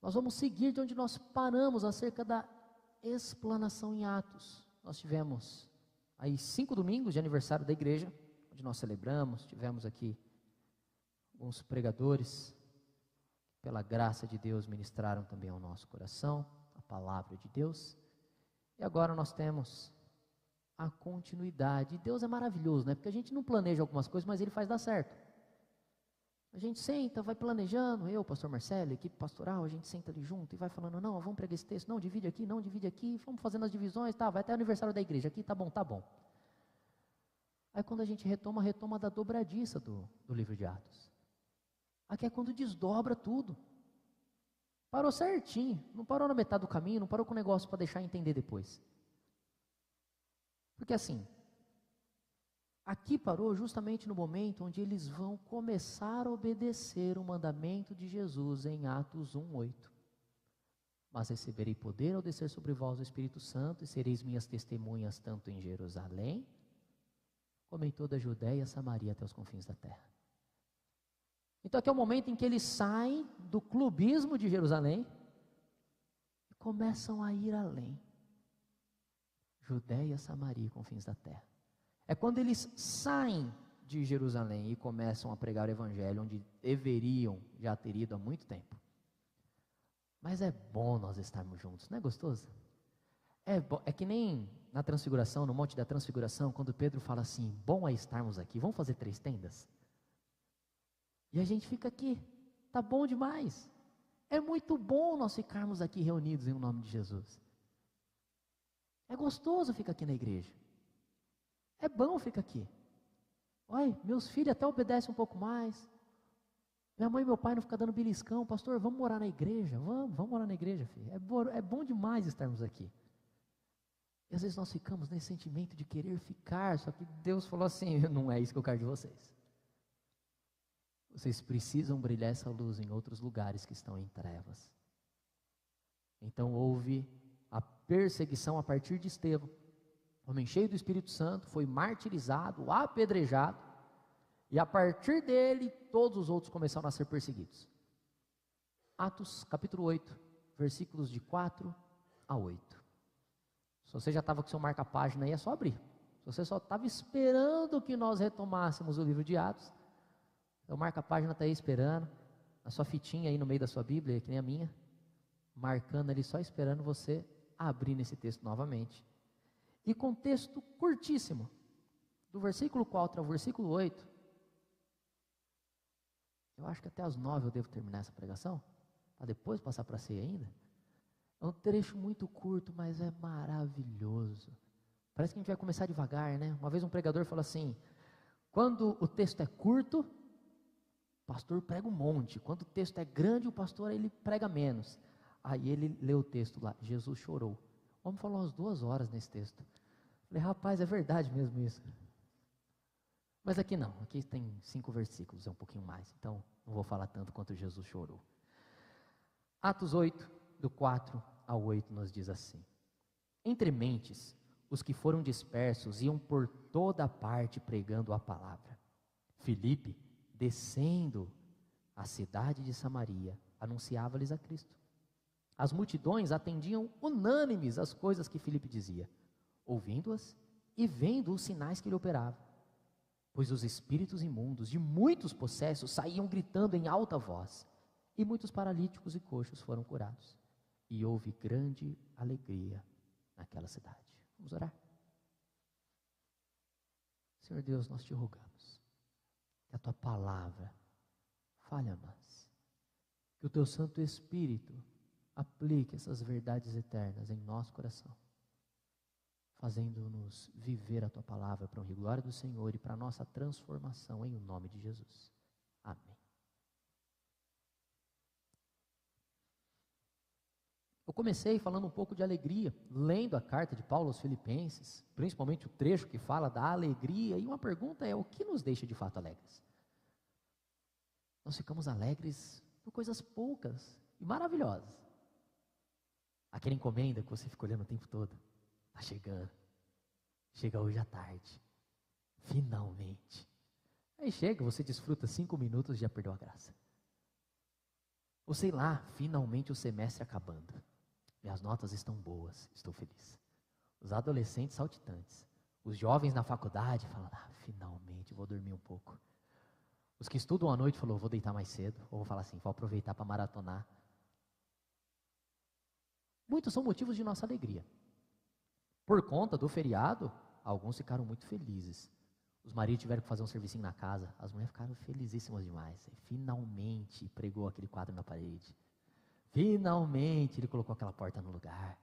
Nós vamos seguir de onde nós paramos acerca da explanação em Atos. Nós tivemos aí 5 domingos de aniversário da igreja, onde nós celebramos, tivemos aqui alguns pregadores, pela graça de Deus, ministraram também ao nosso coração a palavra de Deus. E agora nós temos a continuidade. E Deus é maravilhoso, né? Porque a gente não planeja algumas coisas, mas Ele faz dar certo. A gente senta, vai planejando, eu, pastor Marcelo, equipe pastoral, a gente senta ali junto e vai falando, não, vamos pregar esse texto, não, divide aqui, vamos fazendo as divisões, tá, vai até o aniversário da igreja aqui, tá bom. Aí quando a gente retoma da dobradiça do livro de Atos. Aqui é quando desdobra tudo. Parou certinho, não parou na metade do caminho, não parou com o negócio para deixar entender depois. Porque assim, aqui parou justamente no momento onde eles vão começar a obedecer o mandamento de Jesus em Atos 1:8. Mas receberei poder ao descer sobre vós o Espírito Santo, e sereis minhas testemunhas tanto em Jerusalém, como em toda a Judéia e Samaria até os confins da terra. Então aqui é o momento em que eles saem do clubismo de Jerusalém e começam a ir além. Judéia, Samaria e confins da terra. É quando eles saem de Jerusalém e começam a pregar o evangelho, onde deveriam já ter ido há muito tempo. Mas é bom nós estarmos juntos, não é gostoso? É que nem na transfiguração, no Monte da Transfiguração, quando Pedro fala assim, bom é estarmos aqui, vamos fazer 3 tendas? E a gente fica aqui, tá bom demais. É muito bom nós ficarmos aqui reunidos em nome de Jesus. É gostoso ficar aqui na igreja. É bom ficar aqui. Olha, meus filhos até obedecem um pouco mais. Minha mãe e meu pai não ficam dando beliscão. Pastor, vamos morar na igreja? Vamos morar na igreja, filho. É bom demais estarmos aqui. E às vezes nós ficamos nesse sentimento de querer ficar, só que Deus falou assim, não é isso que eu quero de vocês. Vocês precisam brilhar essa luz em outros lugares que estão em trevas. Então houve a perseguição a partir de Estevão. Homem cheio do Espírito Santo, foi martirizado, apedrejado, e a partir dele, todos os outros começaram a ser perseguidos. Atos capítulo 8, versículos de 4 a 8. Se você já estava com seu marca-página aí, é só abrir. Se você só estava esperando que nós retomássemos o livro de Atos, então o marca-página está aí esperando, a sua fitinha aí no meio da sua Bíblia, que nem a minha, marcando ali, só esperando você abrir nesse texto novamente. E com texto curtíssimo, do versículo 4 ao versículo 8, eu acho que até às 9 eu devo terminar essa pregação, para depois passar para a ceia ainda. É um trecho muito curto, mas é maravilhoso. Parece que a gente vai começar devagar, né? Uma vez um pregador falou assim, quando o texto é curto, o pastor prega um monte. Quando o texto é grande, o pastor ele prega menos. Aí ele leu o texto lá, Jesus chorou. O homem falou umas 2 horas nesse texto. Falei, rapaz, é verdade mesmo isso. Mas aqui não, aqui tem 5 versículos, é um pouquinho mais. Então, não vou falar tanto quanto Jesus chorou. Atos 8, do 4 ao 8, nos diz assim. Entre mentes, os que foram dispersos iam por toda parte pregando a palavra. Filipe, descendo à cidade de Samaria, anunciava-lhes a Cristo. As multidões atendiam unânimes às coisas que Filipe dizia, ouvindo-as e vendo os sinais que ele operava. Pois os espíritos imundos de muitos possessos saíam gritando em alta voz, e muitos paralíticos e coxos foram curados. E houve grande alegria naquela cidade. Vamos orar? Senhor Deus, nós te rogamos que a tua palavra fale a nós, que o teu Santo Espírito aplique essas verdades eternas em nosso coração, fazendo-nos viver a tua palavra para a honra e glória do Senhor e para a nossa transformação em o nome de Jesus. Amém. Eu comecei falando um pouco de alegria, lendo a carta de Paulo aos Filipenses, principalmente o trecho que fala da alegria, e uma pergunta é, o que nos deixa de fato alegres? Nós ficamos alegres por coisas poucas e maravilhosas. Aquela encomenda que você fica olhando o tempo todo, está chegando, chega hoje à tarde, finalmente. Aí chega, você desfruta 5 minutos e já perdeu a graça. Ou sei lá, finalmente o semestre acabando. Minhas notas estão boas, estou feliz. Os adolescentes saltitantes. Os jovens na faculdade falam, finalmente vou dormir um pouco. Os que estudam à noite falam, vou deitar mais cedo. Ou vou falar assim, vou aproveitar para maratonar. Muitos são motivos de nossa alegria. Por conta do feriado, alguns ficaram muito felizes. Os maridos tiveram que fazer um servicinho na casa, as mulheres ficaram felizíssimas demais. Finalmente pregou aquele quadro na parede. Finalmente ele colocou aquela porta no lugar.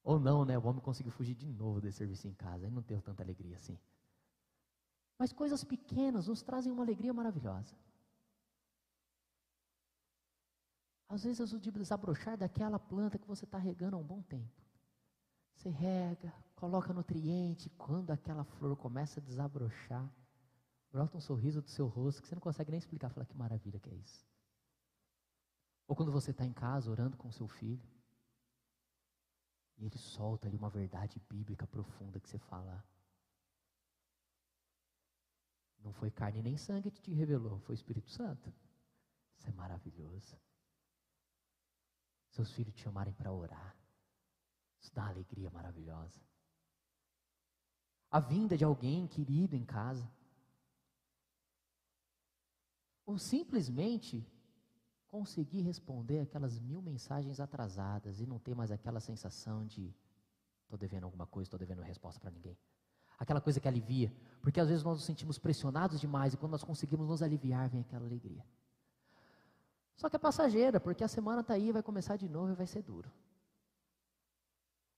Ou não, né? O homem conseguiu fugir de novo desse serviço em casa. Ele não teve tanta alegria assim. Mas coisas pequenas nos trazem uma alegria maravilhosa. Às vezes o de desabrochar daquela planta que você está regando há um bom tempo. Você rega, coloca nutriente, quando aquela flor começa a desabrochar, brota um sorriso do seu rosto que você não consegue nem explicar, fala que maravilha que é isso. Ou quando você está em casa orando com seu filho, e ele solta ali uma verdade bíblica profunda que você fala, não foi carne nem sangue que te revelou, foi o Espírito Santo. Isso é maravilhoso. Seus filhos te chamarem para orar. Isso dá uma alegria maravilhosa. A vinda de alguém querido em casa. Ou simplesmente conseguir responder aquelas 1000 mensagens atrasadas e não ter mais aquela sensação de estou devendo alguma coisa, estou devendo resposta para ninguém. Aquela coisa que alivia, porque às vezes nós nos sentimos pressionados demais e quando nós conseguimos nos aliviar, vem aquela alegria. Só que é passageira, porque a semana está aí, vai começar de novo e vai ser duro.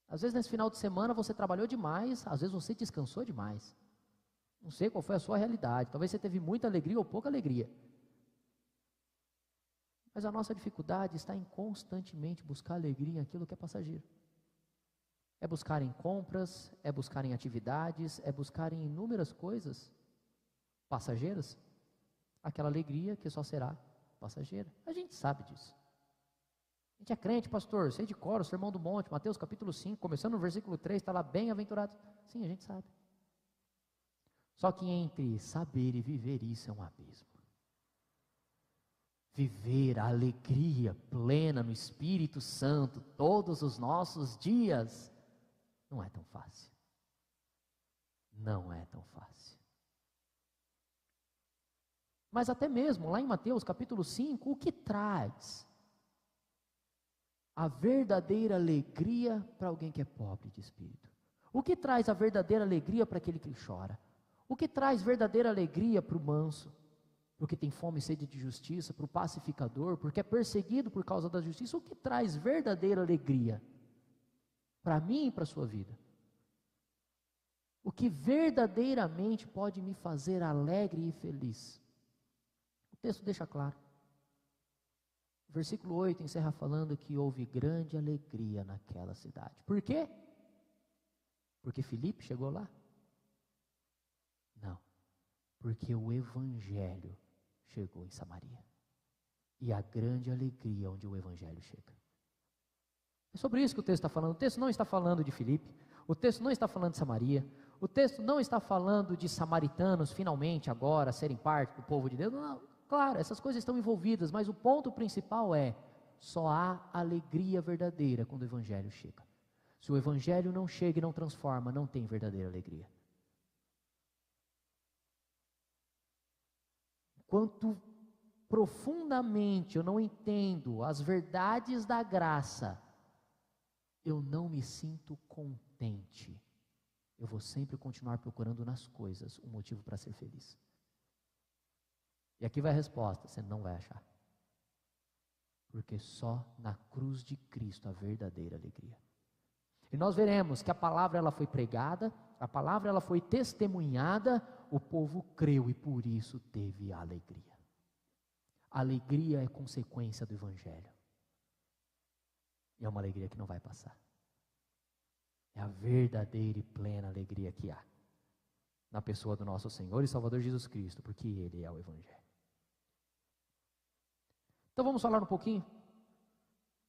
Às vezes nesse final de semana você trabalhou demais, às vezes você descansou demais. Não sei qual foi a sua realidade, talvez você teve muita alegria ou pouca alegria. Mas a nossa dificuldade está em constantemente buscar alegria em aquilo que é passageiro. É buscar em compras, é buscar em atividades, é buscar em inúmeras coisas passageiras, aquela alegria que só será passageira. A gente sabe disso. A gente é crente, pastor, sei de cor, o Sermão do Monte, Mateus capítulo 5, começando no versículo 3, está lá, bem-aventurados. Sim, a gente sabe. Só que entre saber e viver isso é um abismo. Viver a alegria plena no Espírito Santo todos os nossos dias não é tão fácil. Não é tão fácil. Mas até mesmo lá em Mateus capítulo 5, o que traz a verdadeira alegria para alguém que é pobre de espírito? O que traz a verdadeira alegria para aquele que chora? O que traz verdadeira alegria para o manso? Porque tem fome e sede de justiça, para o pacificador, porque é perseguido por causa da justiça. O que traz verdadeira alegria para mim e para a sua vida? O que verdadeiramente pode me fazer alegre e feliz? O texto deixa claro. O versículo 8 encerra falando que houve grande alegria naquela cidade. Por quê? Porque Filipe chegou lá? Não, porque o Evangelho chegou em Samaria. E a grande alegria onde o Evangelho chega. É sobre isso que o texto está falando. O texto não está falando de Filipe. O texto não está falando de Samaria. O texto não está falando de samaritanos finalmente agora serem parte do povo de Deus. Não, claro, essas coisas estão envolvidas, mas o ponto principal é: só há alegria verdadeira quando o Evangelho chega. Se o Evangelho não chega e não transforma, não tem verdadeira alegria. Quanto profundamente eu não entendo as verdades da graça, eu não me sinto contente. Eu vou sempre continuar procurando nas coisas um motivo para ser feliz. E aqui vai a resposta: você não vai achar. Porque só na cruz de Cristo a verdadeira alegria. E nós veremos que a palavra ela foi pregada, a palavra ela foi testemunhada, o povo creu e por isso teve a alegria. A alegria é consequência do Evangelho. E é uma alegria que não vai passar. É a verdadeira e plena alegria que há na pessoa do nosso Senhor e Salvador Jesus Cristo, porque Ele é o Evangelho. Então vamos falar um pouquinho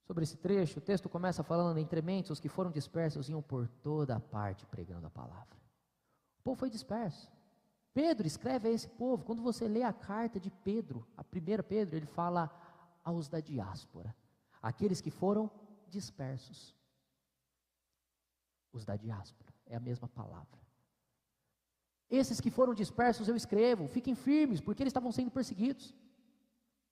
sobre esse trecho. O texto começa falando: entre mentes os que foram dispersos iam por toda a parte pregando a palavra. O povo foi disperso. Pedro escreve a esse povo. Quando você lê a carta de Pedro, a primeira Pedro, ele fala: aos da diáspora, aqueles que foram dispersos. Os da diáspora, é a mesma palavra. Esses que foram dispersos eu escrevo, fiquem firmes, porque eles estavam sendo perseguidos.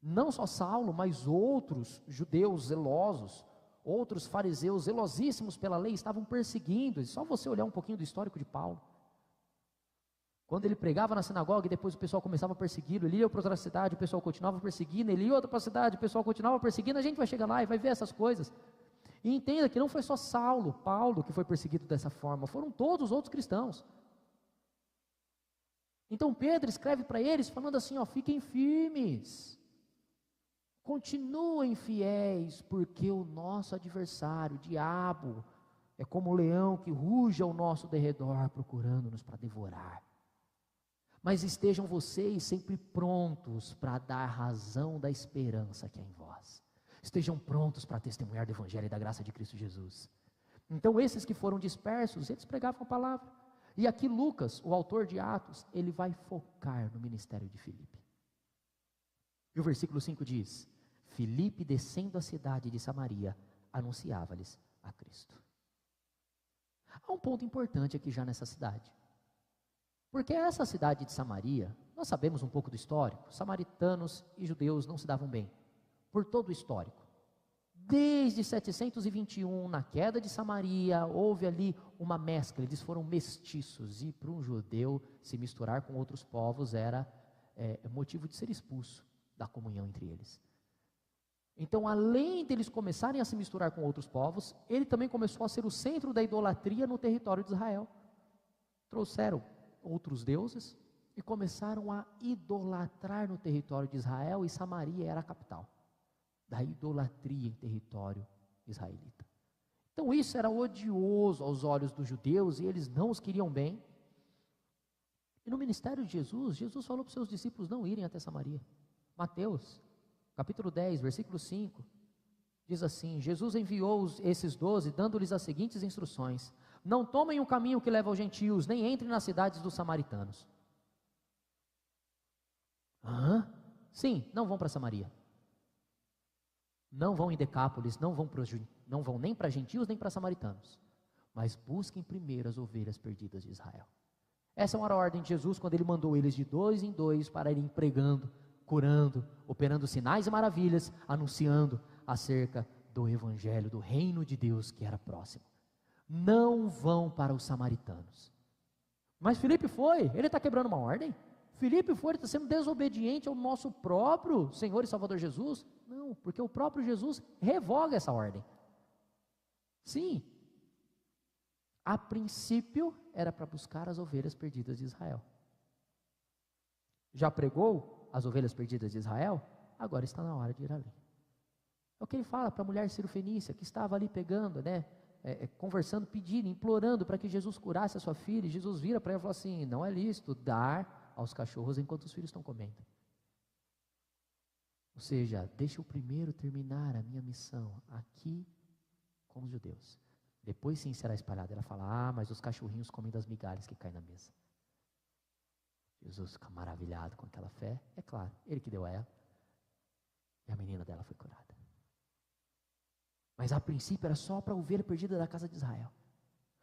Não só Saulo, mas outros judeus zelosos, outros fariseus zelosíssimos pela lei estavam perseguindo. É só você olhar um pouquinho do histórico de Paulo. Quando ele pregava na sinagoga e depois o pessoal começava a persegui-lo, ele ia para outra cidade, o pessoal continuava perseguindo, ele ia para outra cidade, o pessoal continuava perseguindo, a gente vai chegar lá e vai ver essas coisas. E entenda que não foi só Paulo que foi perseguido dessa forma, foram todos os outros cristãos. Então Pedro escreve para eles falando assim, fiquem firmes, continuem fiéis, porque o nosso adversário, o diabo, é como um leão que ruge ao nosso derredor, procurando-nos para devorar. Mas estejam vocês sempre prontos para dar razão da esperança que há em vós. Estejam prontos para testemunhar do Evangelho e da graça de Cristo Jesus. Então esses que foram dispersos, eles pregavam a palavra. E aqui Lucas, o autor de Atos, ele vai focar no ministério de Filipe. E o versículo 5 diz: Filipe, descendo a cidade de Samaria, anunciava-lhes a Cristo. Há um ponto importante aqui já nessa cidade. Porque essa cidade de Samaria, nós sabemos um pouco do histórico, samaritanos e judeus não se davam bem, por todo o histórico. Desde 721, na queda de Samaria, houve ali uma mescla, eles foram mestiços, e para um judeu se misturar com outros povos era motivo de ser expulso da comunhão entre eles. Então, além deles começarem a se misturar com outros povos, ele também começou a ser o centro da idolatria no território de Israel. Trouxeram outros deuses e começaram a idolatrar no território de Israel, e Samaria era a capital da idolatria em território israelita. Então isso era odioso aos olhos dos judeus e eles não os queriam bem. E no ministério de Jesus, Jesus falou para os seus discípulos não irem até Samaria. Mateus, capítulo 10, versículo 5, diz assim: Jesus enviou esses 12, dando-lhes as seguintes instruções: não tomem o caminho que leva aos gentios, nem entrem nas cidades dos samaritanos. Sim, não vão para Samaria. Não vão em Decápolis, não vão nem para gentios, nem para samaritanos. Mas busquem primeiro as ovelhas perdidas de Israel. Essa era a ordem de Jesus, quando ele mandou eles de 2 em 2 para irem pregando, curando, operando sinais e maravilhas, anunciando acerca do evangelho, do reino de Deus que era próximo. Não vão para os samaritanos. Mas Filipe foi, ele está quebrando uma ordem? Filipe foi, ele está sendo desobediente ao nosso próprio Senhor e Salvador Jesus? Não, porque o próprio Jesus revoga essa ordem. Sim, a princípio era para buscar as ovelhas perdidas de Israel. Já pregou as ovelhas perdidas de Israel? Agora está na hora de ir além. É o que ele fala para a mulher cirofenícia, que estava ali pegando, conversando, pedindo, implorando para que Jesus curasse a sua filha, e Jesus vira para ela e fala assim: não é lícito dar aos cachorros enquanto os filhos estão comendo. Ou seja, deixa eu primeiro terminar a minha missão aqui com os judeus. Depois sim será espalhada. Ela fala: mas os cachorrinhos comem das migalhas que caem na mesa. Jesus fica maravilhado com aquela fé. É claro, ele que deu a ela. E a menina dela foi curada. Mas a princípio era só para a ovelha perdida da casa de Israel.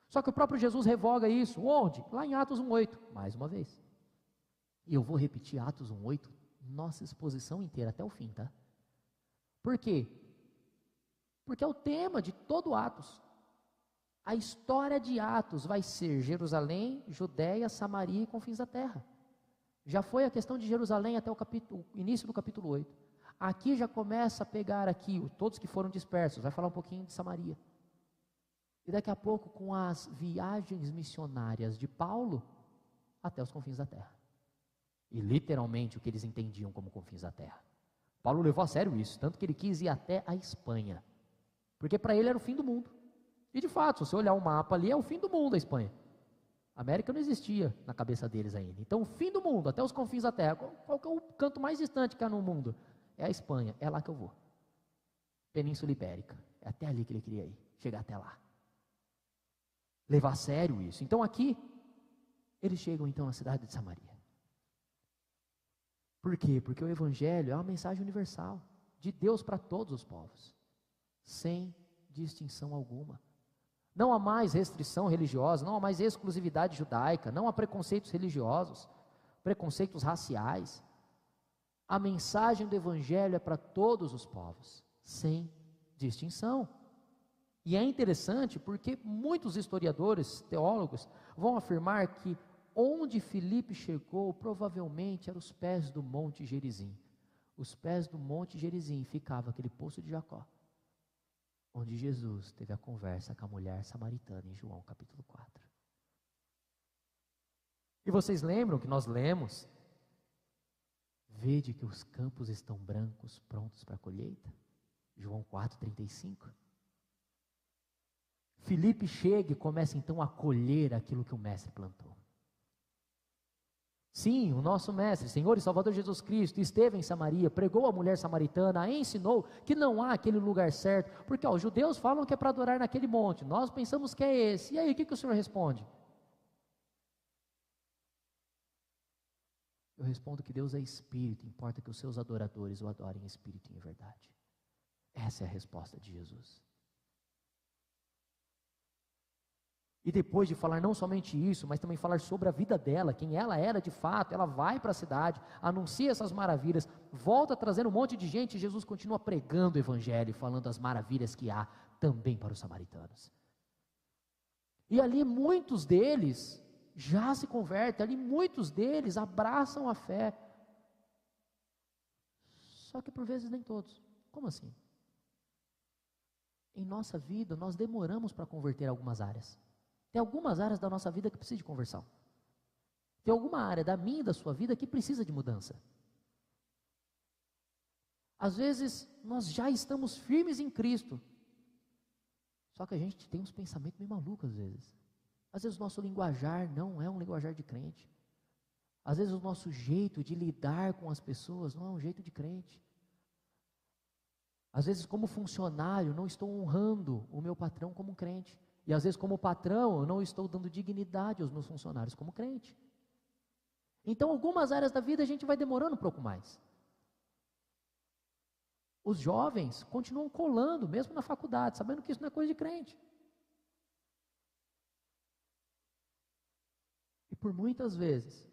Só que o próprio Jesus revoga isso. Onde? Lá em Atos 1:8, mais uma vez. E eu vou repetir Atos 1:8, nossa exposição inteira até o fim, tá? Por quê? Porque é o tema de todo Atos. A história de Atos vai ser Jerusalém, Judéia, Samaria e confins da terra. Já foi a questão de Jerusalém até o início do capítulo 8. Aqui já começa a pegar aqui, todos que foram dispersos, vai falar um pouquinho de Samaria. E daqui a pouco com as viagens missionárias de Paulo até os confins da terra. E literalmente o que eles entendiam como confins da terra. Paulo levou a sério isso, tanto que ele quis ir até a Espanha. Porque para ele era o fim do mundo. E de fato, se você olhar o mapa ali, é o fim do mundo a Espanha. A América não existia na cabeça deles ainda. Então o fim do mundo, até os confins da terra. Qual que é o canto mais distante que há no mundo? É a Espanha, é lá que eu vou. Península Ibérica, é até ali que ele queria ir, chegar até lá. Levar a sério isso. Então aqui, eles chegam então à cidade de Samaria. Por quê? Porque o Evangelho é uma mensagem universal. de Deus para todos os povos, sem distinção alguma. Não há mais restrição religiosa, não há mais exclusividade judaica, não há preconceitos religiosos, preconceitos raciais. A mensagem do Evangelho é para todos os povos, sem distinção. E é interessante porque muitos historiadores, teólogos, vão afirmar que onde Filipe chegou, provavelmente eram os pés do Monte Gerizim. Os pés do Monte Gerizim ficava aquele poço de Jacó, onde Jesus teve a conversa com a mulher samaritana em João capítulo 4. E vocês lembram que nós lemos: vede que os campos estão brancos, prontos para a colheita? João 4,35. Filipe chega e começa então a colher aquilo que o mestre plantou. Sim, o nosso mestre, Senhor e Salvador Jesus Cristo, esteve em Samaria, pregou a mulher samaritana, a ensinou que não há aquele lugar certo, porque os judeus falam que é para adorar naquele monte, nós pensamos que é esse. E aí, o que o Senhor responde? Eu respondo que Deus é espírito, importa que os seus adoradores o adorem em espírito e em verdade. Essa é a resposta de Jesus. E depois de falar não somente isso, mas também falar sobre a vida dela, quem ela era de fato, ela vai para a cidade, anuncia essas maravilhas, volta trazendo um monte de gente, e Jesus continua pregando o Evangelho, falando as maravilhas que há também para os samaritanos. E ali muitos deles já se convertem, ali muitos deles abraçam a fé. Só que por vezes nem todos. Como assim? Em nossa vida nós demoramos para converter algumas áreas. Tem algumas áreas da nossa vida que precisam de conversão. Tem alguma área da minha e da sua vida que precisa de mudança. Às vezes nós já estamos firmes em Cristo, só que a gente tem uns pensamentos meio malucos às vezes. Às vezes o nosso linguajar não é um linguajar de crente. Às vezes o nosso jeito de lidar com as pessoas não é um jeito de crente. Às vezes como funcionário não estou honrando o meu patrão como crente. E às vezes como patrão eu não estou dando dignidade aos meus funcionários como crente. Então algumas áreas da vida a gente vai demorando um pouco mais. Os jovens continuam colando, mesmo na faculdade, sabendo que isso não é coisa de crente. E por muitas vezes,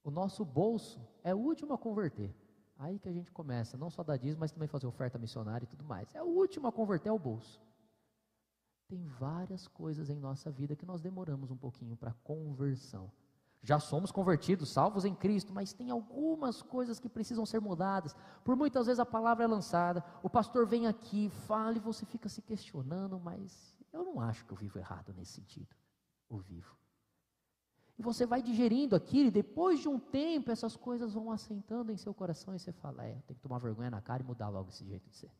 o nosso bolso é o último a converter. Aí que a gente começa, não só dar dízimo, mas também fazer oferta missionária e tudo mais. É o último a converter, é o bolso. Tem várias coisas em nossa vida que nós demoramos um pouquinho para conversão. Já somos convertidos, salvos em Cristo, mas tem algumas coisas que precisam ser mudadas. Por muitas vezes a palavra é lançada, o pastor vem aqui, fala e você fica se questionando, mas eu não acho que eu vivo errado nesse sentido. Eu vivo. E você vai digerindo aquilo e depois de um tempo essas coisas vão assentando em seu coração e você fala, eu tenho que tomar vergonha na cara e mudar logo esse jeito de ser.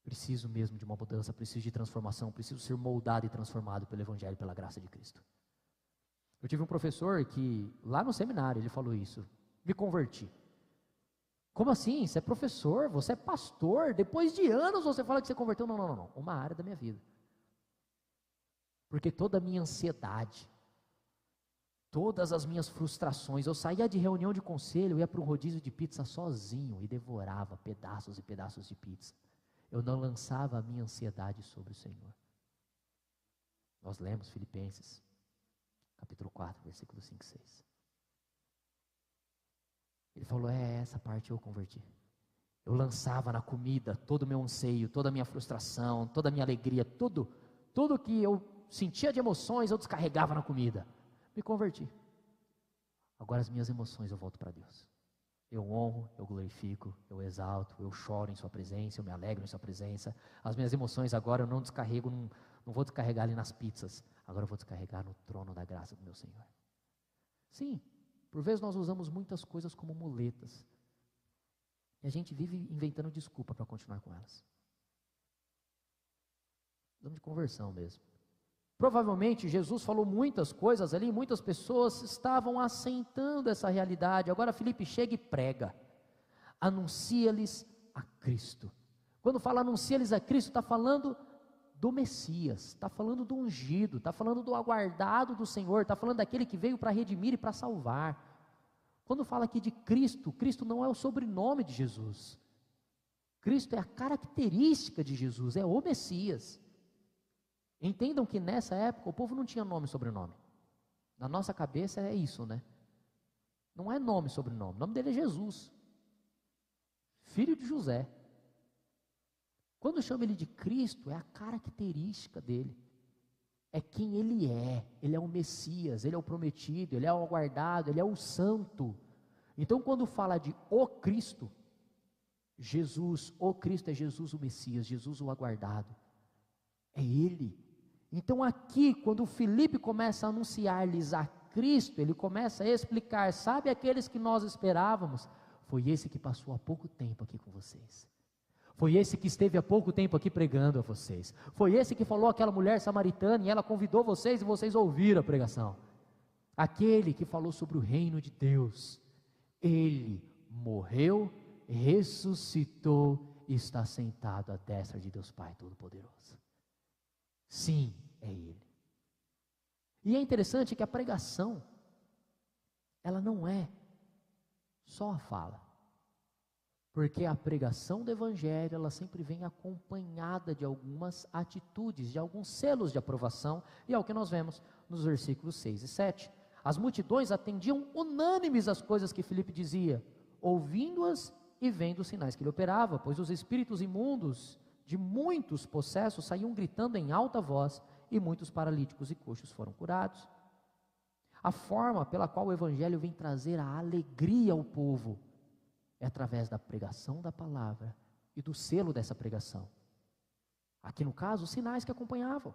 Preciso mesmo de uma mudança, preciso de transformação, preciso ser moldado e transformado pelo Evangelho, pela graça de Cristo. Eu tive um professor que, lá no seminário, ele falou isso, me converti. Como assim? Você é professor, você é pastor, depois de anos você fala que você converteu? Não, uma área da minha vida. Porque toda a minha ansiedade, todas as minhas frustrações, eu saía de reunião de conselho, eu ia para um rodízio de pizza sozinho e devorava pedaços e pedaços de pizza. Eu não lançava a minha ansiedade sobre o Senhor. Nós lemos Filipenses, capítulo 4, versículos 5 e 6. Ele falou, essa parte eu converti. Eu lançava na comida todo o meu anseio, toda a minha frustração, toda a minha alegria, tudo que eu sentia de emoções, eu descarregava na comida. Me converti. Agora as minhas emoções eu volto para Deus. Eu honro, eu glorifico, eu exalto, eu choro em sua presença, eu me alegro em sua presença. As minhas emoções agora eu não descarrego, não vou descarregar ali nas pizzas. Agora eu vou descarregar no trono da graça do meu Senhor. Sim, por vezes nós usamos muitas coisas como muletas. E a gente vive inventando desculpa para continuar com elas. Dando de conversão mesmo. Provavelmente Jesus falou muitas coisas ali, muitas pessoas estavam assentando essa realidade. Agora Filipe chega e prega, anuncia-lhes a Cristo. Quando fala anuncia-lhes a Cristo, está falando do Messias, está falando do ungido, está falando do aguardado do Senhor, está falando daquele que veio para redimir e para salvar. Quando fala aqui de Cristo, Cristo não é o sobrenome de Jesus, Cristo é a característica de Jesus, é o Messias. Entendam que nessa época o povo não tinha nome e sobrenome. Na nossa cabeça é isso, né? Não é nome e sobrenome, o nome dele é Jesus, filho de José. Quando chama ele de Cristo, é a característica dele. É quem ele é o Messias, ele é o prometido, ele é o aguardado, ele é o santo. Então quando fala de o Cristo, Jesus, o Cristo é Jesus o Messias, Jesus o aguardado, é ele. Então aqui, quando Filipe começa a anunciar-lhes a Cristo, ele começa a explicar, sabe aqueles que nós esperávamos? Foi esse que passou há pouco tempo aqui com vocês. Foi esse que esteve há pouco tempo aqui pregando a vocês. Foi esse que falou àquela mulher samaritana e ela convidou vocês e vocês ouviram a pregação. Aquele que falou sobre o reino de Deus. Ele morreu, ressuscitou e está sentado à destra de Deus Pai Todo-Poderoso. Sim, é Ele. E é interessante que a pregação, ela não é só a fala. Porque a pregação do Evangelho, ela sempre vem acompanhada de algumas atitudes, de alguns selos de aprovação, e é o que nós vemos nos versículos 6 e 7. As multidões atendiam unânimes às coisas que Filipe dizia, ouvindo-as e vendo os sinais que ele operava, pois os espíritos imundos de muitos possessos saíam gritando em alta voz, e muitos paralíticos e coxos foram curados. A forma pela qual o Evangelho vem trazer a alegria ao povo, é através da pregação da palavra e do selo dessa pregação. Aqui no caso, os sinais que acompanhavam.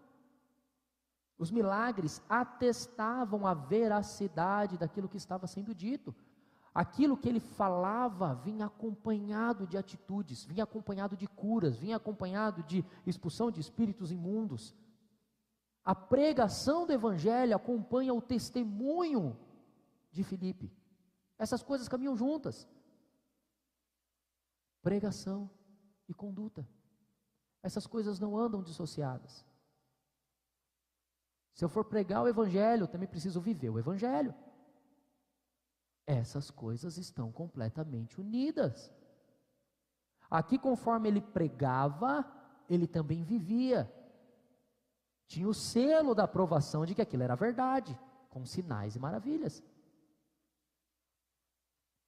Os milagres atestavam a veracidade daquilo que estava sendo dito. Aquilo que ele falava vinha acompanhado de atitudes, vinha acompanhado de curas, vinha acompanhado de expulsão de espíritos imundos. A pregação do Evangelho acompanha o testemunho de Filipe. Essas coisas caminham juntas. Pregação e conduta. Essas coisas não andam dissociadas. Se eu for pregar o Evangelho, eu também preciso viver o Evangelho. Essas coisas estão completamente unidas. Aqui, conforme ele pregava, ele também vivia. Tinha o selo da aprovação de que aquilo era verdade, com sinais e maravilhas.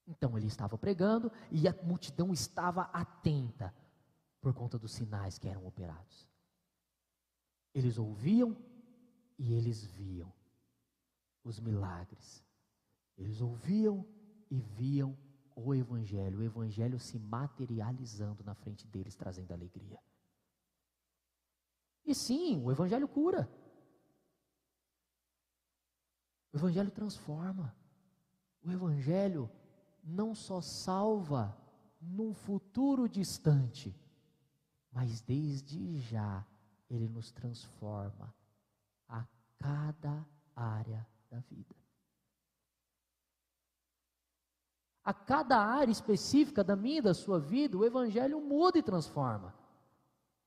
Então ele estava pregando e a multidão estava atenta por conta dos sinais que eram operados. Eles ouviam e eles viam os milagres. Eles ouviam e viam o Evangelho se materializando na frente deles, trazendo alegria. E sim, o Evangelho cura. O Evangelho transforma. O Evangelho não só salva num futuro distante, mas desde já ele nos transforma a cada área da vida. A cada área específica da minha e da sua vida, o Evangelho muda e transforma.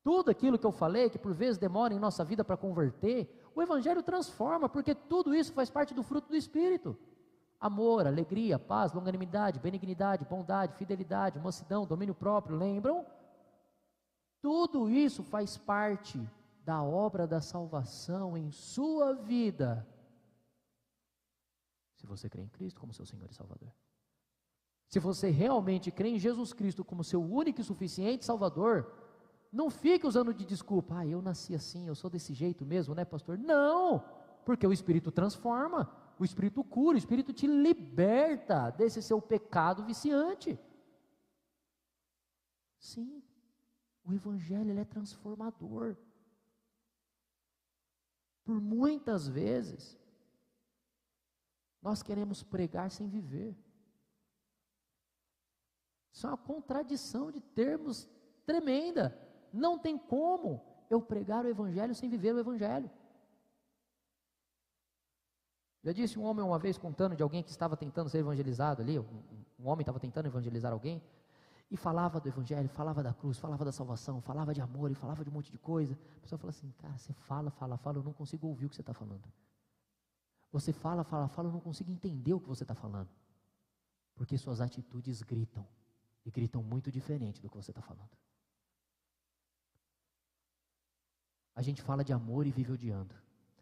Tudo aquilo que eu falei, que por vezes demora em nossa vida para converter, o Evangelho transforma, porque tudo isso faz parte do fruto do Espírito. Amor, alegria, paz, longanimidade, benignidade, bondade, fidelidade, mansidão, domínio próprio, lembram? Tudo isso faz parte da obra da salvação em sua vida. Se você crê em Cristo como seu Senhor e Salvador. Se você realmente crê em Jesus Cristo como seu único e suficiente Salvador, não fique usando de desculpa, eu nasci assim, eu sou desse jeito mesmo, né, pastor? Não, porque o Espírito transforma, o Espírito cura, o Espírito te liberta desse seu pecado viciante. Sim, o Evangelho ele é transformador. Por muitas vezes, nós queremos pregar sem viver. Isso é uma contradição de termos tremenda. Não tem como eu pregar o Evangelho sem viver o Evangelho. Já disse um homem uma vez contando de alguém que estava tentando ser evangelizado ali, um homem estava tentando evangelizar alguém, e falava do Evangelho, falava da cruz, falava da salvação, falava de amor, e falava de um monte de coisa. A pessoa fala assim, cara, você fala, eu não consigo ouvir o que você está falando. Você fala, eu não consigo entender o que você está falando. Porque suas atitudes gritam. e gritam muito diferente do que você está falando. A gente fala de amor e vive odiando.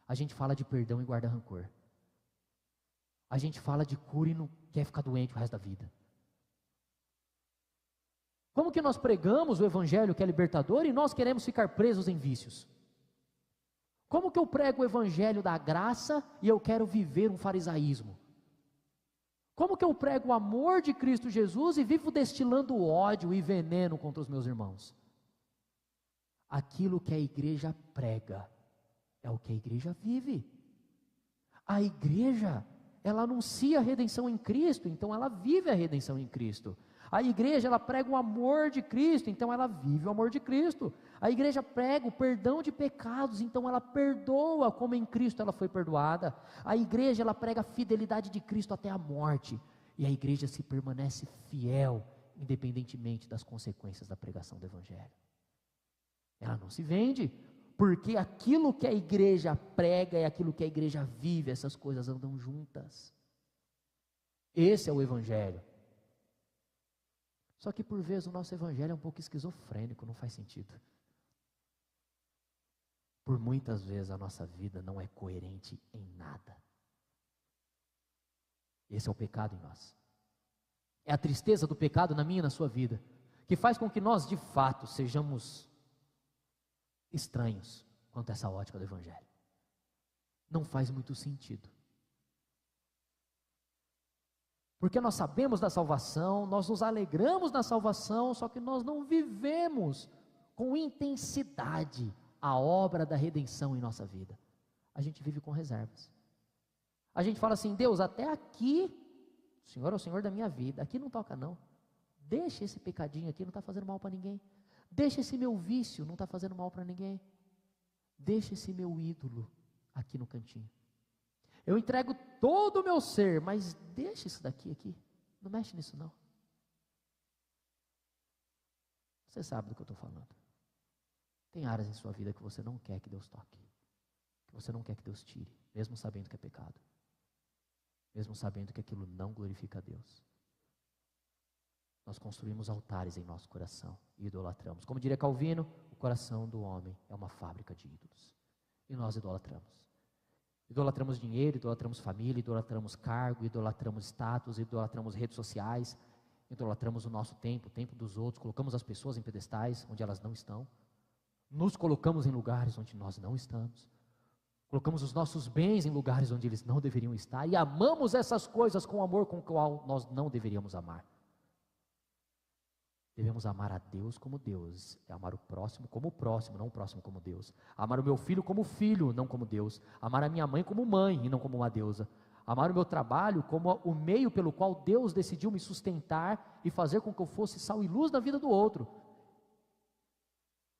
A gente fala de perdão e guarda rancor. A gente fala de cura e não quer ficar doente o resto da vida. Como que nós pregamos o evangelho que é libertador e nós queremos ficar presos em vícios? Como que eu prego o evangelho da graça e eu quero viver um farisaísmo? Como que eu prego o amor de Cristo Jesus e vivo destilando ódio e veneno contra os meus irmãos? Aquilo que a igreja prega é o que a igreja vive. A igreja, ela anuncia a redenção em Cristo, então ela vive a redenção em Cristo. A igreja, ela prega o amor de Cristo, então ela vive o amor de Cristo. A igreja prega o perdão de pecados, então ela perdoa como em Cristo ela foi perdoada. A igreja, ela prega a fidelidade de Cristo até a morte. E a igreja se permanece fiel, independentemente das consequências da pregação do evangelho. Ela não se vende, porque aquilo que a igreja prega e aquilo que a igreja vive, essas coisas andam juntas. Esse é o evangelho. Só que por vezes o nosso evangelho é um pouco esquizofrênico, não faz sentido. Por muitas vezes a nossa vida não é coerente em nada. Esse é o pecado em nós. É a tristeza do pecado na minha e na sua vida, que faz com que nós de fato sejamos estranhos quanto a essa ótica do evangelho. Não faz muito sentido. Porque nós sabemos da salvação, nós nos alegramos na salvação, só que nós não vivemos com intensidade a obra da redenção em nossa vida. A gente vive com reservas. A gente fala assim: Deus, até aqui, o Senhor é o Senhor da minha vida, aqui não toca não. Deixa esse pecadinho aqui, não está fazendo mal para ninguém. Deixa esse meu vício, não está fazendo mal para ninguém. Deixa esse meu ídolo aqui no cantinho. Eu entrego todo o meu ser, mas deixa isso daqui aqui. Não mexe nisso não. Você sabe do que eu estou falando. Tem áreas em sua vida que você não quer que Deus toque. Que você não quer que Deus tire, mesmo sabendo que é pecado. Mesmo sabendo que aquilo não glorifica a Deus. Nós construímos altares em nosso coração e idolatramos. Como diria Calvino, o coração do homem é uma fábrica de ídolos. E nós idolatramos. Idolatramos dinheiro, idolatramos família, idolatramos cargo, idolatramos status, idolatramos redes sociais, idolatramos o nosso tempo, o tempo dos outros, colocamos as pessoas em pedestais onde elas não estão, nos colocamos em lugares onde nós não estamos, colocamos os nossos bens em lugares onde eles não deveriam estar e amamos essas coisas com o amor com o qual nós não deveríamos amar. Devemos amar a Deus como Deus, é amar o próximo como o próximo, não o próximo como Deus. Amar o meu filho como filho, não como Deus. Amar a minha mãe como mãe e não como uma deusa. Amar o meu trabalho como o meio pelo qual Deus decidiu me sustentar e fazer com que eu fosse sal e luz na vida do outro.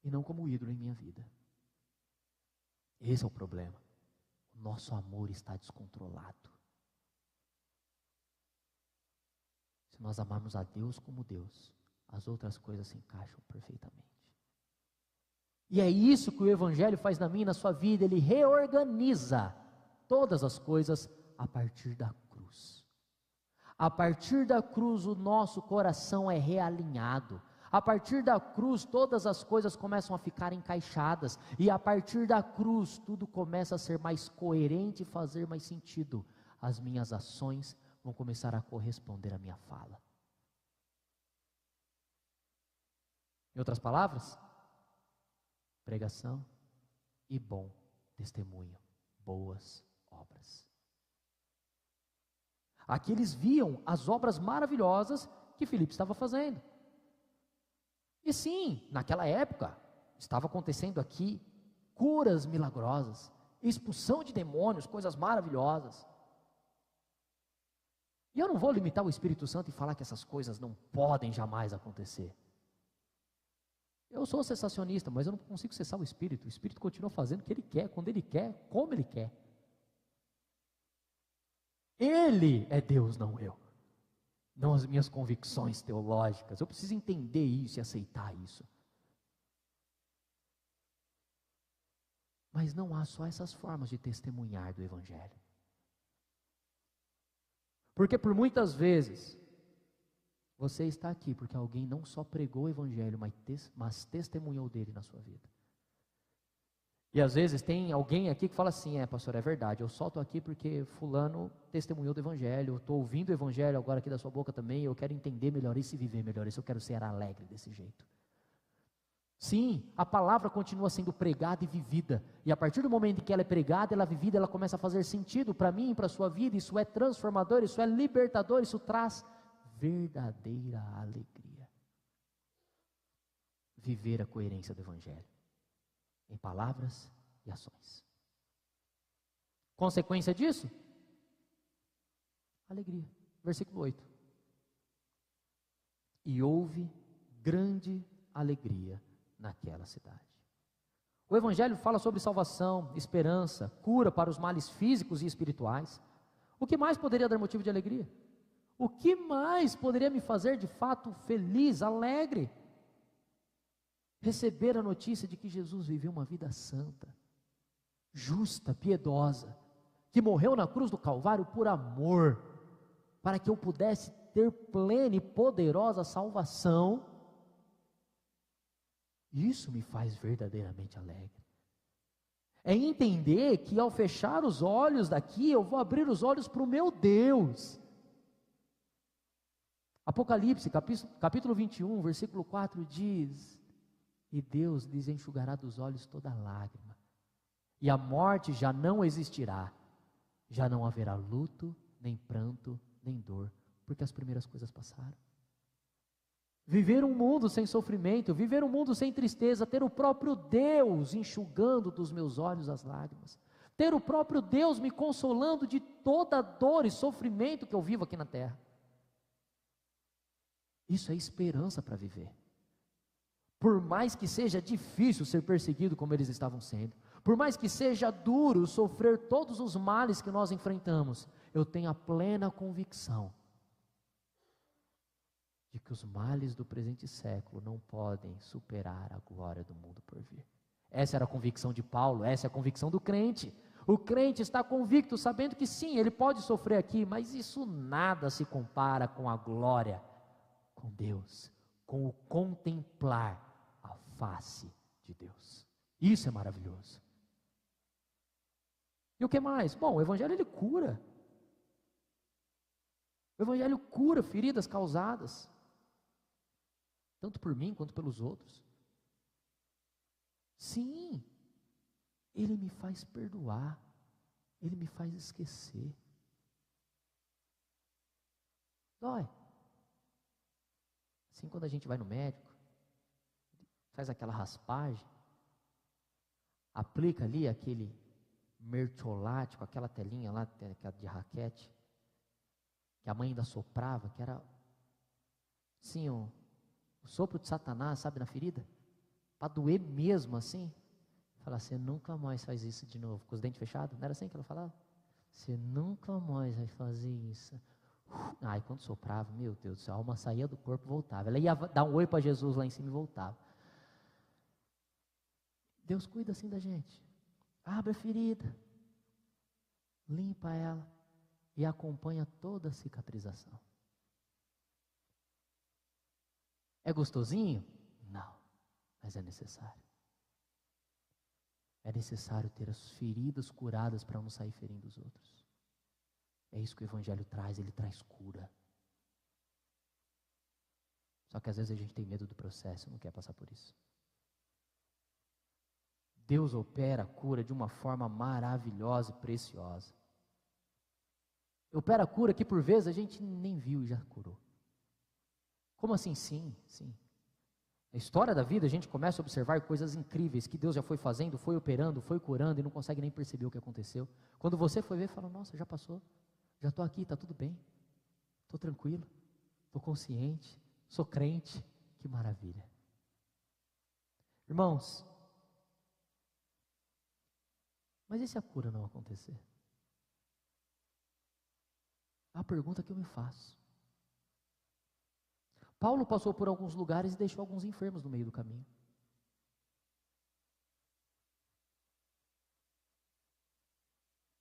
E não como ídolo em minha vida. Esse é o problema. O nosso amor está descontrolado. Se nós amarmos a Deus como Deus, as outras coisas se encaixam perfeitamente. E é isso que o evangelho faz na minha e na sua vida. Ele reorganiza todas as coisas a partir da cruz. A partir da cruz o nosso coração é realinhado. A partir da cruz todas as coisas começam a ficar encaixadas. E a partir da cruz tudo começa a ser mais coerente e fazer mais sentido. As minhas ações vão começar a corresponder à minha fala. Em outras palavras, pregação e bom testemunho, boas obras. Aqui eles viam as obras maravilhosas que Filipe estava fazendo. E sim, naquela época, estava acontecendo aqui curas milagrosas, expulsão de demônios, coisas maravilhosas. E eu não vou limitar o Espírito Santo e falar que essas coisas não podem jamais acontecer. Eu sou sensacionista, mas eu não consigo cessar o Espírito. O Espírito continua fazendo o que Ele quer, quando Ele quer, como Ele quer. Ele é Deus, não eu. Não as minhas convicções teológicas. Eu preciso entender isso e aceitar isso. Mas não há só essas formas de testemunhar do Evangelho. Porque por muitas vezes, Você está aqui porque alguém não só pregou o evangelho, mas testemunhou dele na sua vida. E às vezes tem alguém aqui que fala assim, pastor, é verdade, eu só estou aqui porque fulano testemunhou do evangelho, eu estou ouvindo o evangelho agora aqui da sua boca também, eu quero entender melhor isso e viver melhor isso, eu quero ser alegre desse jeito. Sim, a palavra continua sendo pregada e vivida, e a partir do momento em que ela é pregada, ela é vivida, ela começa a fazer sentido para mim e para a sua vida, isso é transformador, isso é libertador, isso traz verdadeira alegria. Viver a coerência do evangelho, em palavras e ações. Consequência disso? Alegria. Versículo 8. E houve grande alegria naquela cidade. O evangelho fala sobre salvação, esperança, cura para os males físicos e espirituais. O que mais poderia dar motivo de alegria? O que mais poderia me fazer de fato feliz, alegre? Receber a notícia de que Jesus viveu uma vida santa, justa, piedosa, que morreu na cruz do Calvário por amor, para que eu pudesse ter plena e poderosa salvação. Isso me faz verdadeiramente alegre. É entender que ao fechar os olhos daqui, eu vou abrir os olhos para o meu Deus. Apocalipse, capítulo 21, versículo 4 diz: e Deus lhes enxugará dos olhos toda lágrima, e a morte já não existirá, já não haverá luto, nem pranto, nem dor, porque as primeiras coisas passaram. Viver um mundo sem sofrimento, viver um mundo sem tristeza, ter o próprio Deus enxugando dos meus olhos as lágrimas, ter o próprio Deus me consolando de toda dor e sofrimento que eu vivo aqui na terra. Isso é esperança para viver. Por mais que seja difícil ser perseguido como eles estavam sendo, por mais que seja duro sofrer todos os males que nós enfrentamos, eu tenho a plena convicção de que os males do presente século não podem superar a glória do mundo por vir. Essa era a convicção de Paulo, essa é a convicção do crente. O crente está convicto, sabendo que sim, ele pode sofrer aqui, mas isso nada se compara com a glória, com Deus, com o contemplar a face de Deus. Isso é maravilhoso. E o que mais? Bom, o evangelho ele cura. O evangelho cura feridas causadas, tanto por mim quanto pelos outros. Sim, ele me faz perdoar, ele me faz esquecer. Dói. Assim, quando a gente vai no médico, faz aquela raspagem, aplica ali aquele mertiolate com aquela telinha lá de raquete, que a mãe ainda soprava, que era assim, o sopro de Satanás, sabe, na ferida, para doer mesmo assim. Fala, você nunca mais faz isso de novo, com os dentes fechados, não era assim que ela falava? Você nunca mais vai fazer isso. Ai, quando soprava, meu Deus do céu, a alma saía do corpo e voltava. Ela ia dar um oi para Jesus lá em cima e voltava. Deus cuida assim da gente. Abre a ferida, limpa ela e acompanha toda a cicatrização. É gostosinho? Não, mas é necessário. É necessário ter as feridas curadas para não sair ferindo os outros. É isso que o evangelho traz, ele traz cura. Só que às vezes a gente tem medo do processo, não quer passar por isso. Deus opera a cura de uma forma maravilhosa e preciosa. Opera a cura que por vezes a gente nem viu e já curou. Como assim? Sim. Na história da vida a gente começa a observar coisas incríveis que Deus já foi fazendo, foi operando, foi curando e não consegue nem perceber o que aconteceu. Quando você foi ver, fala, nossa, já passou, já estou aqui, está tudo bem, estou tranquilo, estou consciente, sou crente, que maravilha. Irmãos, mas e se a cura não acontecer? A pergunta que eu me faço. Paulo passou por alguns lugares e deixou alguns enfermos no meio do caminho.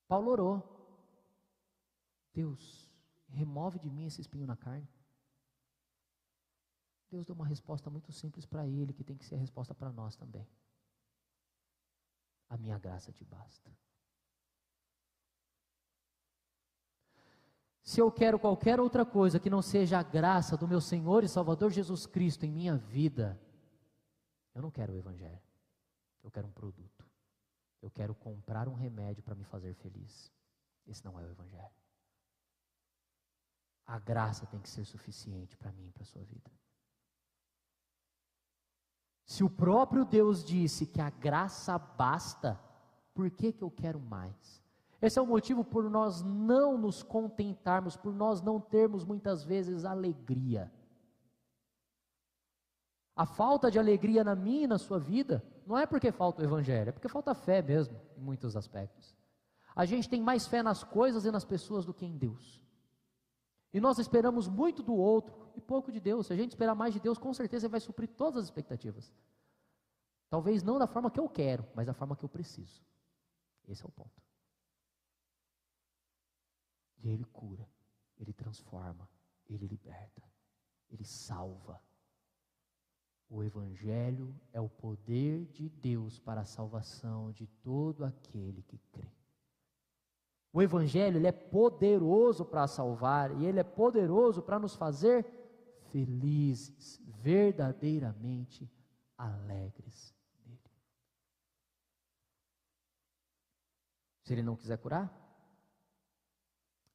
Paulo orou. Deus, remove de mim esse espinho na carne. Deus deu uma resposta muito simples para ele, que tem que ser a resposta para nós também. A minha graça te basta. Se eu quero qualquer outra coisa que não seja a graça do meu Senhor e Salvador Jesus Cristo em minha vida, eu não quero o Evangelho. Eu quero um produto. Eu quero comprar um remédio para me fazer feliz. Esse não é o Evangelho. A graça tem que ser suficiente para mim e para a sua vida. Se o próprio Deus disse que a graça basta, por que eu quero mais? Esse é o motivo por nós não nos contentarmos, por nós não termos muitas vezes alegria. A falta de alegria na minha e na sua vida, não é porque falta o Evangelho, é porque falta fé mesmo, em muitos aspectos. A gente tem mais fé nas coisas e nas pessoas do que em Deus. E nós esperamos muito do outro e pouco de Deus. Se a gente esperar mais de Deus, com certeza Ele vai suprir todas as expectativas. Talvez não da forma que eu quero, mas da forma que eu preciso. Esse é o ponto. E Ele cura, Ele transforma, Ele liberta, Ele salva. O Evangelho é o poder de Deus para a salvação de todo aquele que crê. O Evangelho, ele é poderoso para salvar, e ele é poderoso para nos fazer felizes, verdadeiramente alegres nele. Se ele não quiser curar,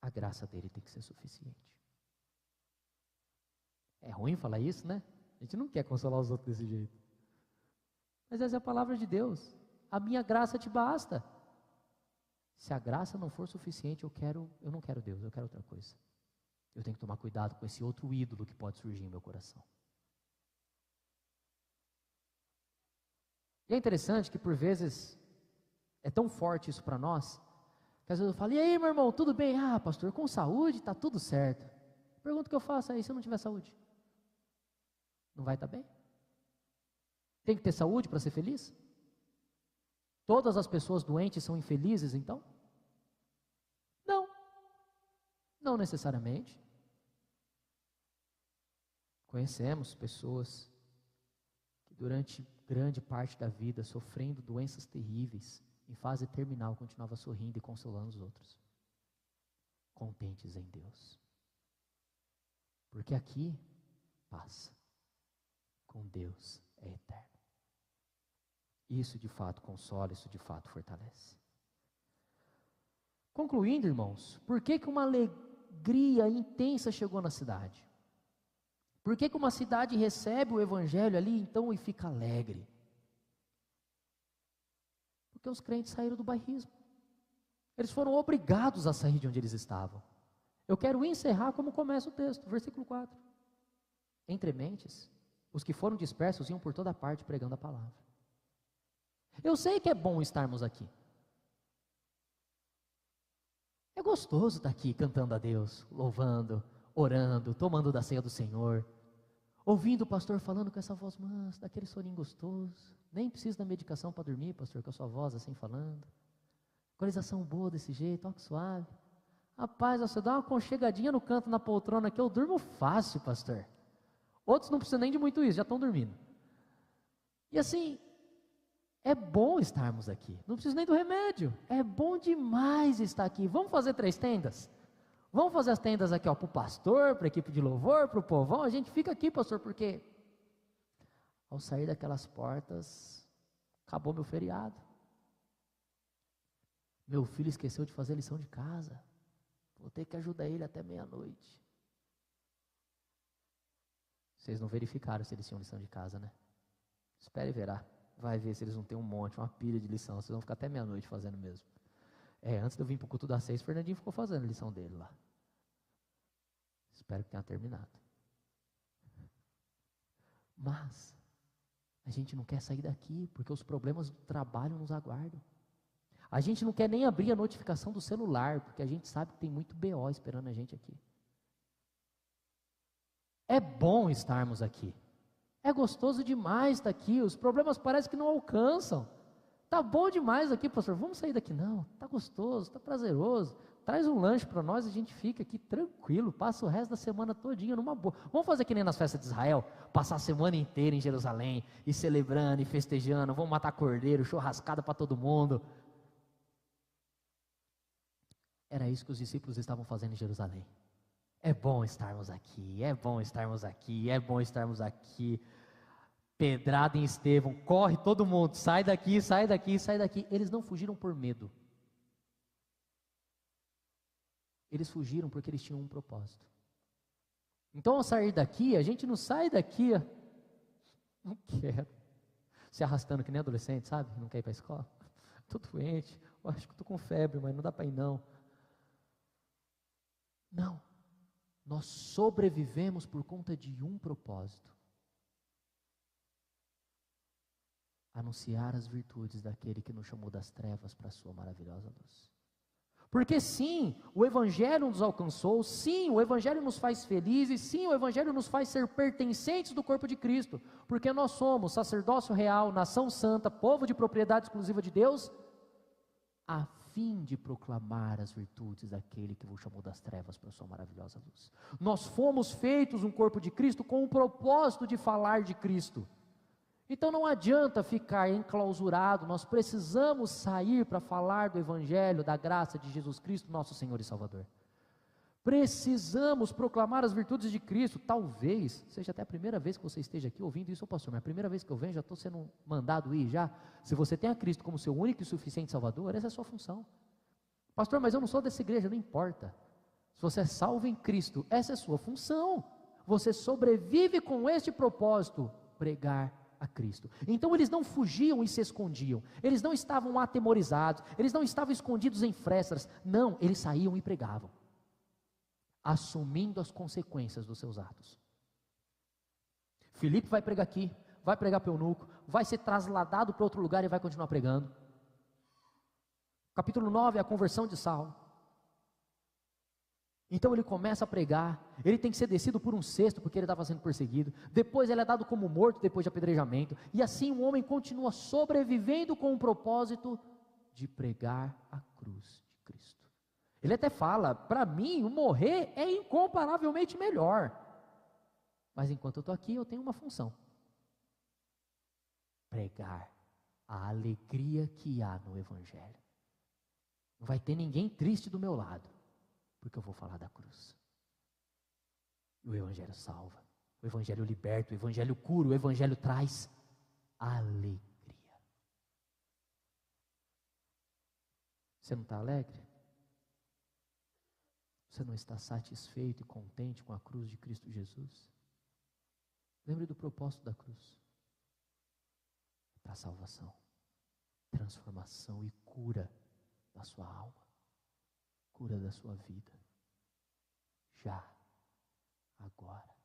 a graça dele tem que ser suficiente. É ruim falar isso, né? A gente não quer consolar os outros desse jeito. Mas essa é a palavra de Deus. A minha graça te basta. Se a graça não for suficiente, eu não quero Deus, eu quero outra coisa. Eu tenho que tomar cuidado com esse outro ídolo que pode surgir em meu coração. E é interessante que por vezes é tão forte isso para nós, que às vezes eu falo, e aí meu irmão, tudo bem? Ah, pastor, com saúde está tudo certo. Pergunta o que eu faço aí se eu não tiver saúde. Não vai estar bem? Tem que ter saúde para ser feliz? Todas as pessoas doentes são infelizes, então? Não. Não necessariamente. Conhecemos pessoas que durante grande parte da vida, sofrendo doenças terríveis, em fase terminal, continuava sorrindo e consolando os outros. Contentes em Deus. Porque aqui passa. Com Deus é eterno. Isso de fato consola, isso de fato fortalece. Concluindo, irmãos, por que uma alegria intensa chegou na cidade? Por que uma cidade recebe o Evangelho ali então e fica alegre? Porque os crentes saíram do bairrismo. Eles foram obrigados a sair de onde eles estavam. Eu quero encerrar como começa o texto, versículo 4. Entre mentes, os que foram dispersos iam por toda parte pregando a palavra. Eu sei que é bom estarmos aqui. É gostoso estar aqui cantando a Deus, louvando, orando, tomando da ceia do Senhor, ouvindo o pastor falando com essa voz mansa, daquele soninho gostoso. Nem precisa da medicação para dormir, pastor, com a sua voz assim falando. Equalização boa desse jeito, ó que suave. Rapaz, você dá uma aconchegadinha no canto, na poltrona aqui, eu durmo fácil, pastor. Outros não precisam nem de muito isso, já estão dormindo. E assim, é bom estarmos aqui, não precisa nem do remédio, é bom demais estar aqui. Vamos fazer 3 tendas? Vamos fazer as tendas aqui, para o pastor, para a equipe de louvor, para o povão, a gente fica aqui, pastor, porque ao sair daquelas portas, acabou meu feriado. Meu filho esqueceu de fazer lição de casa, vou ter que ajudar ele até meia-noite. Vocês não verificaram se eles tinham lição de casa, né? Espere e verá. Vai ver se eles não têm um monte, uma pilha de lição. Vocês vão ficar até meia-noite fazendo mesmo. Antes de eu vir para o culto das 6, o Fernandinho ficou fazendo a lição dele lá. Espero que tenha terminado. Mas a gente não quer sair daqui, porque os problemas do trabalho nos aguardam. A gente não quer nem abrir a notificação do celular, porque a gente sabe que tem muito BO esperando a gente aqui. É bom estarmos aqui. É gostoso demais estar aqui, os problemas parecem que não alcançam. Está bom demais aqui, pastor, vamos sair daqui? Não, está gostoso, está prazeroso. traz um lanche para nós, a gente fica aqui tranquilo, passa o resto da semana todinha numa boa. Vamos fazer que nem nas festas de Israel, passar a semana inteira em Jerusalém, e celebrando, e festejando, vamos matar cordeiro, churrascada para todo mundo. Era isso que os discípulos estavam fazendo em Jerusalém. É bom estarmos aqui, é bom estarmos aqui, é bom estarmos aqui. Pedrada em Estevão, corre todo mundo, sai daqui, sai daqui, sai daqui. Eles não fugiram por medo. Eles fugiram porque eles tinham um propósito. Então, ao sair daqui, a gente não sai daqui, não quero, se arrastando que nem adolescente, sabe? Não quer ir para a escola. Estou doente, eu acho que estou com febre, mas não dá para ir não. Não, nós sobrevivemos por conta de um propósito: anunciar as virtudes daquele que nos chamou das trevas para a sua maravilhosa luz. Porque sim, o Evangelho nos alcançou, sim, o Evangelho nos faz felizes, sim, o Evangelho nos faz ser pertencentes do corpo de Cristo, porque nós somos sacerdócio real, nação santa, povo de propriedade exclusiva de Deus, a fim de proclamar as virtudes daquele que vos chamou das trevas para a sua maravilhosa luz. Nós fomos feitos um corpo de Cristo com o propósito de falar de Cristo. Então não adianta ficar enclausurado, nós precisamos sair para falar do Evangelho, da graça de Jesus Cristo, nosso Senhor e Salvador. Precisamos proclamar as virtudes de Cristo. Talvez seja até a primeira vez que você esteja aqui ouvindo isso, pastor, mas a primeira vez que eu venho, já estou sendo mandado ir já. Se você tem a Cristo como seu único e suficiente Salvador, essa é a sua função. Pastor, mas eu não sou dessa igreja, não importa. Se você é salvo em Cristo, essa é a sua função. Você sobrevive com este propósito: pregar a Cristo. Então eles não fugiam e se escondiam, eles não estavam atemorizados, eles não estavam escondidos em frestas, não, eles saíam e pregavam, assumindo as consequências dos seus atos. Filipe vai pregar aqui, vai pregar para o eunuco, vai ser trasladado para outro lugar e vai continuar pregando. Capítulo 9 é a conversão de Saulo. Então ele começa a pregar, ele tem que ser descido por um cesto, porque ele estava sendo perseguido, depois ele é dado como morto depois de apedrejamento, e assim o homem continua sobrevivendo com o propósito de pregar a cruz de Cristo. Ele até fala: para mim o morrer é incomparavelmente melhor, mas enquanto eu estou aqui eu tenho uma função: pregar a alegria que há no Evangelho. Não vai ter ninguém triste do meu lado, porque eu vou falar da cruz. O Evangelho salva, o Evangelho liberta, o Evangelho cura, o Evangelho traz alegria. Você não está alegre? Você não está satisfeito e contente com a cruz de Cristo Jesus? Lembre do propósito da cruz: para a salvação, transformação e cura da sua alma, cura da sua vida. Já, agora,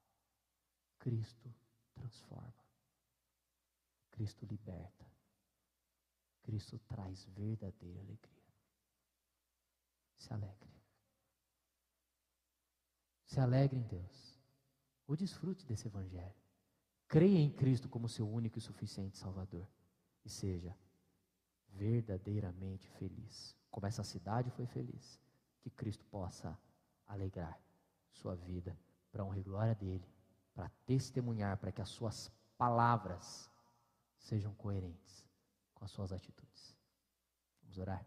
Cristo transforma, Cristo liberta, Cristo traz verdadeira alegria. Se alegre. Se alegre em Deus, ou desfrute desse Evangelho. Creia em Cristo como seu único e suficiente Salvador, e seja verdadeiramente feliz, como essa cidade foi feliz. Que Cristo possa alegrar sua vida, para a honra e glória dele, para testemunhar, para que as suas palavras sejam coerentes com as suas atitudes. Vamos orar.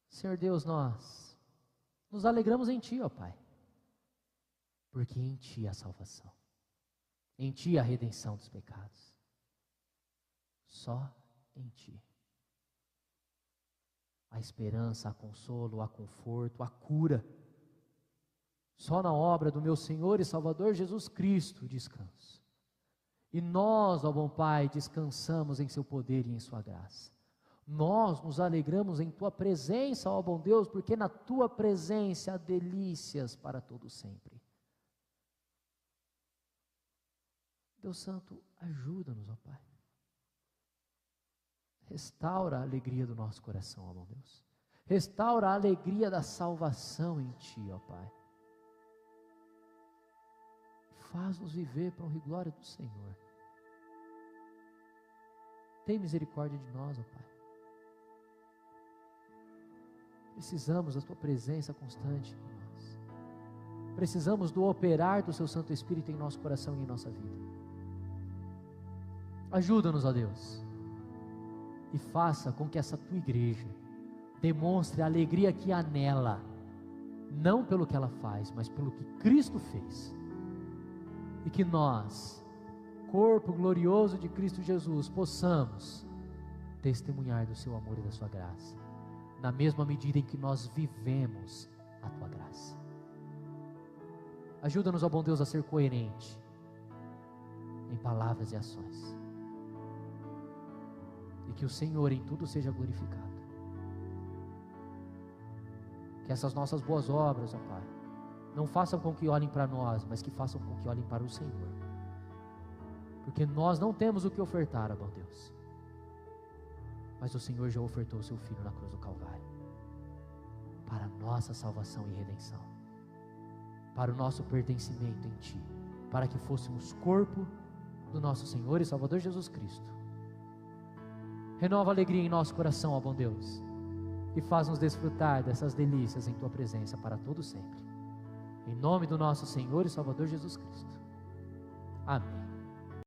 Senhor Deus, nós nos alegramos em Ti, ó Pai, porque em Ti há salvação, em Ti há redenção dos pecados, só em Ti há esperança, há consolo, há conforto, há cura. Só na obra do meu Senhor e Salvador Jesus Cristo descanso. E nós, ó bom Pai, descansamos em seu poder e em sua graça. Nós nos alegramos em Tua presença, ó bom Deus, porque na Tua presença há delícias para todo sempre. Deus Santo, ajuda-nos, ó Pai. Restaura a alegria do nosso coração, ó bom Deus. Restaura a alegria da salvação em Ti, ó Pai. Faz-nos viver para a honra e glória do Senhor. Tem misericórdia de nós, ó Pai. Precisamos da tua presença constante em nós. Precisamos do operar do seu Santo Espírito em nosso coração e em nossa vida. Ajuda-nos, ó Deus, e faça com que essa tua igreja demonstre a alegria que há nela, não pelo que ela faz, mas pelo que Cristo fez. E que nós, corpo glorioso de Cristo Jesus, possamos testemunhar do seu amor e da sua graça, na mesma medida em que nós vivemos a tua graça. Ajuda-nos, ó bom Deus, a ser coerente em palavras e ações, e que o Senhor em tudo seja glorificado. Que essas nossas boas obras, ó Pai, não façam com que olhem para nós, mas que façam com que olhem para o Senhor, porque nós não temos o que ofertar, ó bom Deus, mas o Senhor já ofertou o seu Filho na cruz do Calvário, para a nossa salvação e redenção, para o nosso pertencimento em Ti, para que fôssemos corpo do nosso Senhor e Salvador Jesus Cristo. Renova a alegria em nosso coração, ó bom Deus, e faz-nos desfrutar dessas delícias em Tua presença para todo sempre. Em nome do nosso Senhor e Salvador Jesus Cristo. Amém.